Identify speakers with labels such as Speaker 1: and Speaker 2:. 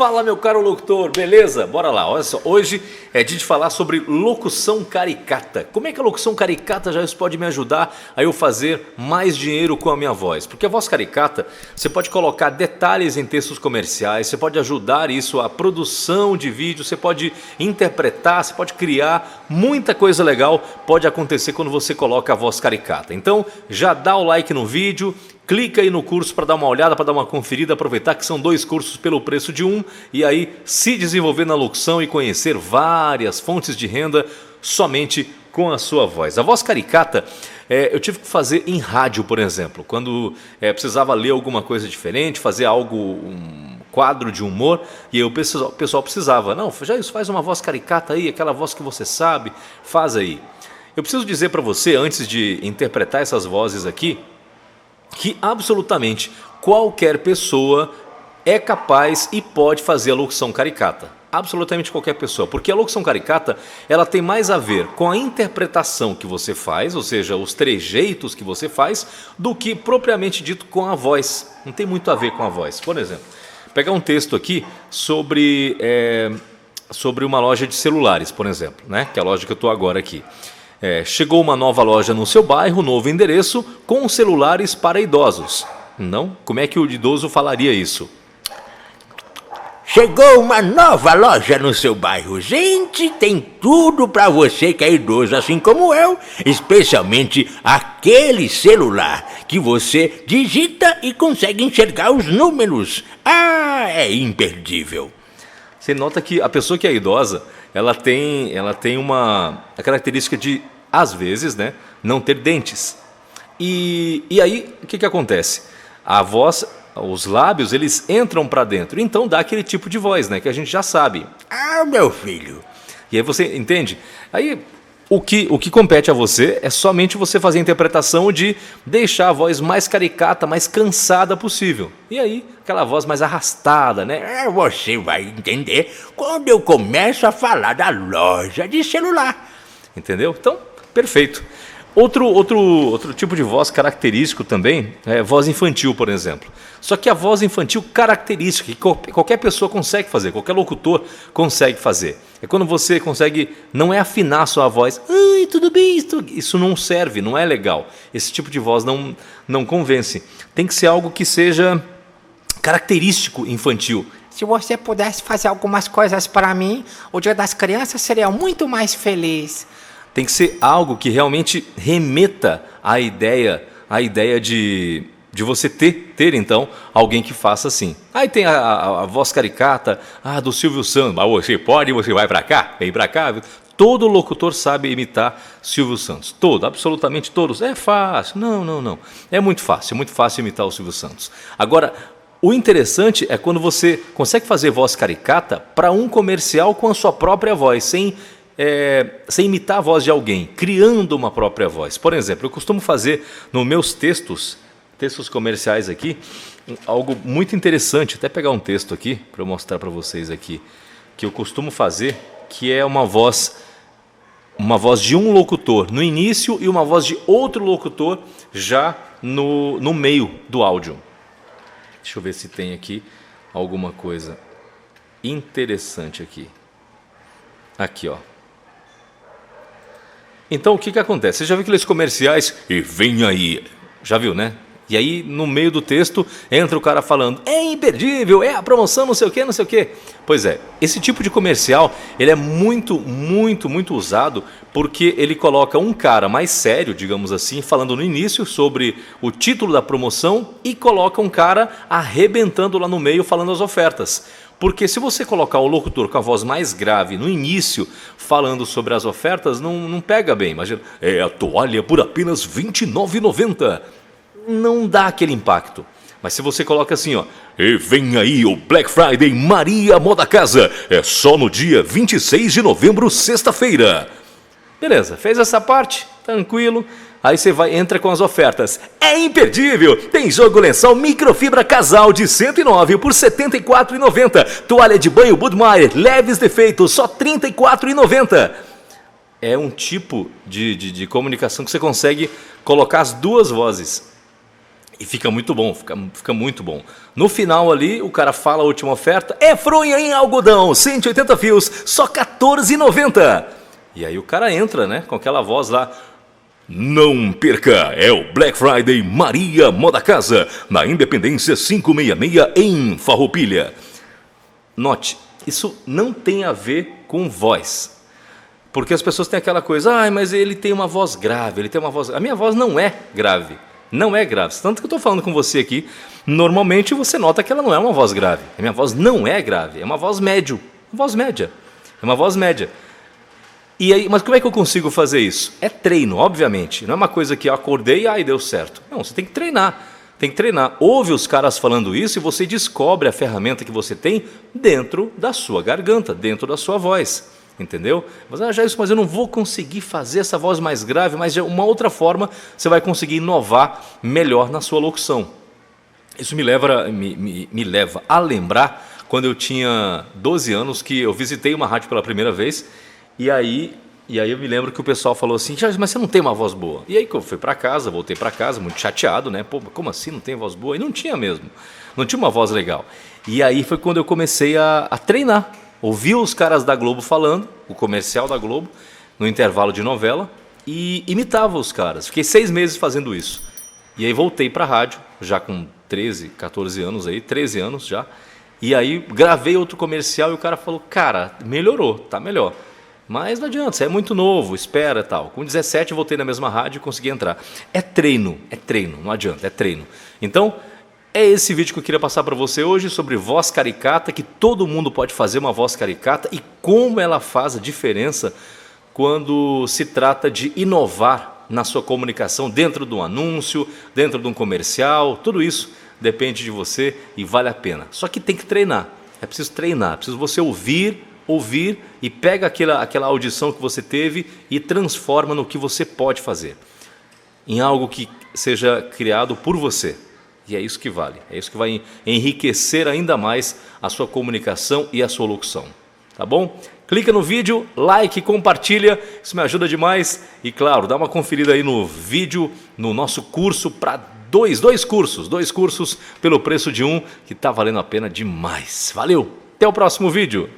Speaker 1: Fala, meu caro locutor, beleza? Bora lá, olha só, hoje é dia de falar sobre locução caricata. Como é que a locução caricata já pode me ajudar a eu fazer mais dinheiro com a minha voz? Porque a voz caricata, você pode colocar detalhes em textos comerciais, você pode ajudar isso a produção de vídeo, você pode interpretar, você pode criar, muita coisa legal pode acontecer quando você coloca a voz caricata. Então, já dá o like no vídeo, clica aí no curso para dar uma olhada, para dar uma conferida, aproveitar que são 2 cursos pelo preço de um e aí se desenvolver na locução e conhecer várias fontes de renda somente com a sua voz. A voz caricata eu tive que fazer em rádio, por exemplo, quando precisava ler alguma coisa diferente, fazer algo, um quadro de humor, e aí o pessoal precisava, não, já isso, faz uma voz caricata aí, aquela voz que você sabe, faz aí. Eu preciso dizer para você, antes de interpretar essas vozes aqui, que absolutamente qualquer pessoa é capaz e pode fazer a locução caricata. Absolutamente qualquer pessoa, porque a locução caricata ela tem mais a ver com a interpretação que você faz, ou seja, os trejeitos que você faz, do que propriamente dito com a voz. Não tem muito a ver com a voz. Por exemplo, pegar um texto aqui sobre uma loja de celulares, por exemplo, né? Que é a loja que eu estou agora aqui. Chegou uma nova loja no seu bairro, novo endereço, com celulares para idosos. Não? Como é que o idoso falaria isso?
Speaker 2: Chegou uma nova loja no seu bairro. Gente, tem tudo para você que é idoso, assim como eu. Especialmente aquele celular que você digita e consegue enxergar os números. Ah, é imperdível.
Speaker 1: Você nota que a pessoa que é idosa, ela tem a característica de, às vezes, né, não ter dentes. E aí, o que acontece? A voz, os lábios, eles entram para dentro. Então dá aquele tipo de voz, né, que a gente já sabe.
Speaker 2: Ah, meu filho.
Speaker 1: E aí você entende? Aí o que compete a você é somente você fazer a interpretação de deixar a voz mais caricata, mais cansada possível. E aí, aquela voz mais arrastada, né?
Speaker 2: Você vai entender quando eu começo a falar da loja de celular.
Speaker 1: Entendeu? Então, perfeito. Outro tipo de voz característico também é voz infantil, por exemplo. Só que a voz infantil característica, que qualquer pessoa consegue fazer, qualquer locutor consegue fazer. É quando você consegue, não é afinar a sua voz. Ai, tudo bem, isso não serve, não é legal. Esse tipo de voz não convence. Tem que ser algo que seja característico infantil.
Speaker 3: Se você pudesse fazer algumas coisas para mim, o Dia das Crianças seria muito mais feliz.
Speaker 1: Tem que ser algo que realmente remeta à ideia de você ter então alguém que faça assim. Aí tem a voz caricata do Silvio Santos. Mas você pode, você vai para cá, vem para cá. Todo locutor sabe imitar Silvio Santos. Absolutamente todos. É fácil. Não. É muito fácil imitar o Silvio Santos. Agora, o interessante é quando você consegue fazer voz caricata para um comercial com a sua própria voz, sem imitar a voz de alguém, criando uma própria voz. Por exemplo, eu costumo fazer nos meus textos comerciais aqui, algo muito interessante, até pegar um texto aqui, para eu mostrar para vocês aqui, que eu costumo fazer, que é uma voz de um locutor no início e uma voz de outro locutor já no meio do áudio. Deixa eu ver se tem aqui alguma coisa interessante aqui. Aqui, ó. Então, o que acontece? Você já viu aqueles comerciais? E vem aí. Já viu, né? E aí, no meio do texto, entra o cara falando, é imperdível, é a promoção, não sei o quê, não sei o quê. Pois é, esse tipo de comercial, ele é muito usado porque ele coloca um cara mais sério, digamos assim, falando no início sobre o título da promoção e coloca um cara arrebentando lá no meio falando as ofertas. Porque se você colocar o locutor com a voz mais grave no início, falando sobre as ofertas, não pega bem. Imagina, a toalha por apenas R$ 29,90. Não dá aquele impacto. Mas se você coloca assim, ó, e vem aí o Black Friday Maria Moda Casa, é só no dia 26 de novembro, sexta-feira. Beleza, fez essa parte, tranquilo. Aí você entra com as ofertas. É imperdível! Tem jogo lençol microfibra casal de 109 por R$ 74,90. Toalha de banho Budmeier, leves defeitos, só R$ 34,90. É um tipo de comunicação que você consegue colocar as duas vozes. E fica muito bom, fica muito bom. No final ali, o cara fala a última oferta, é fronha em algodão, 180 fios, só R$14,90. E aí o cara entra, né, com aquela voz lá, não perca, é o Black Friday Maria Moda Casa, na Independência 566 em Farroupilha. Note, isso não tem a ver com voz. Porque as pessoas têm aquela coisa, mas ele tem uma voz grave, ele tem uma voz... A minha voz não é grave. Não é grave. Tanto que eu estou falando com você aqui, normalmente você nota que ela não é uma voz grave. A minha voz não é grave, é uma voz médio. Uma voz média. É uma voz média. E aí, mas como é que eu consigo fazer isso? É treino, obviamente. Não é uma coisa que eu acordei e deu certo. Não, você tem que treinar. Tem que treinar. Ouve os caras falando isso e você descobre a ferramenta que você tem dentro da sua garganta, dentro da sua voz. Entendeu? Mas eu não vou conseguir fazer essa voz mais grave, mas de uma outra forma você vai conseguir inovar melhor na sua locução. Isso me leva a lembrar quando eu tinha 12 anos que eu visitei uma rádio pela primeira vez e aí eu me lembro que o pessoal falou assim, mas você não tem uma voz boa. E aí que eu fui para casa, voltei para casa muito chateado, né? Pô, como assim não tem voz boa? E não tinha mesmo, não tinha uma voz legal. E aí foi quando eu comecei a treinar. Ouvi os caras da Globo falando, o comercial da Globo, no intervalo de novela, e imitava os caras. Fiquei 6 meses fazendo isso. E aí voltei para a rádio, já com 13, 14 anos, 13 anos já. E aí gravei outro comercial e o cara falou, cara, melhorou, tá melhor. Mas não adianta, você é muito novo, espera e tal. Com 17 voltei na mesma rádio e consegui entrar. É treino, não adianta, é treino. Então... é esse vídeo que eu queria passar para você hoje sobre voz caricata, que todo mundo pode fazer uma voz caricata e como ela faz a diferença quando se trata de inovar na sua comunicação dentro de um anúncio, dentro de um comercial, tudo isso depende de você e vale a pena. Só que tem que treinar, é preciso treinar, é preciso você ouvir e pega aquela audição que você teve e transforma no que você pode fazer, em algo que seja criado por você. E é isso que vale, é isso que vai enriquecer ainda mais a sua comunicação e a sua locução. Tá bom? Clica no vídeo, like, compartilha, isso me ajuda demais. E claro, dá uma conferida aí no vídeo, no nosso curso para dois cursos pelo preço de um, que está valendo a pena demais. Valeu, até o próximo vídeo.